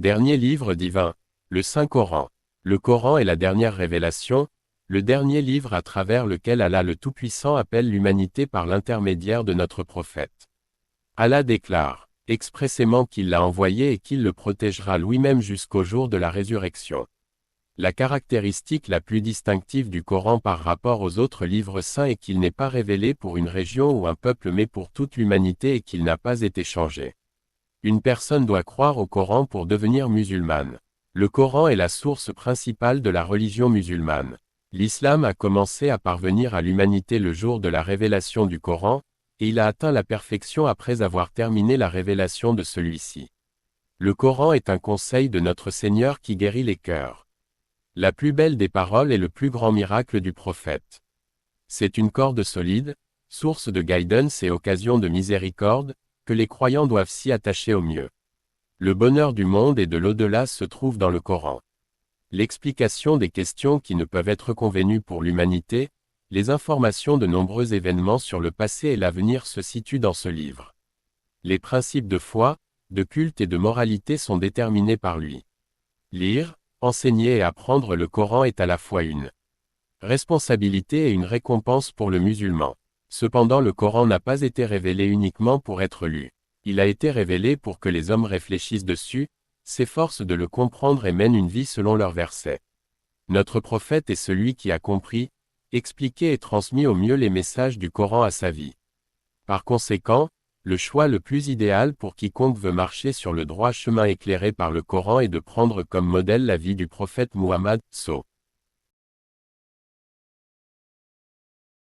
Dernier livre divin, le Saint-Coran. Le Coran est la dernière révélation, le dernier livre à travers lequel Allah le Tout-Puissant appelle l'humanité par l'intermédiaire de notre prophète. Allah déclare expressément qu'il l'a envoyé et qu'il le protégera lui-même jusqu'au jour de la résurrection. La caractéristique la plus distinctive du Coran par rapport aux autres livres saints est qu'il n'est pas révélé pour une région ou un peuple mais pour toute l'humanité et qu'il n'a pas été changé. Une personne doit croire au Coran pour devenir musulmane. Le Coran est la source principale de la religion musulmane. L'islam a commencé à parvenir à l'humanité le jour de la révélation du Coran, et il a atteint la perfection après avoir terminé la révélation de celui-ci. Le Coran est un conseil de notre Seigneur qui guérit les cœurs. La plus belle des paroles est le plus grand miracle du prophète. C'est une corde solide, source de guidance et occasion de miséricorde, que les croyants doivent s'y attacher au mieux. Le bonheur du monde et de l'au-delà se trouve dans le Coran. L'explication des questions qui ne peuvent être convenues pour l'humanité, les informations de nombreux événements sur le passé et l'avenir se situent dans ce livre. Les principes de foi, de culte et de moralité sont déterminés par lui. Lire, enseigner et apprendre le Coran est à la fois une responsabilité et une récompense pour le musulman. Cependant le Coran n'a pas été révélé uniquement pour être lu. Il a été révélé pour que les hommes réfléchissent dessus, s'efforcent de le comprendre et mènent une vie selon leurs versets. Notre prophète est celui qui a compris, expliqué et transmis au mieux les messages du Coran à sa vie. Par conséquent, le choix le plus idéal pour quiconque veut marcher sur le droit chemin éclairé par le Coran est de prendre comme modèle la vie du prophète Muhammad,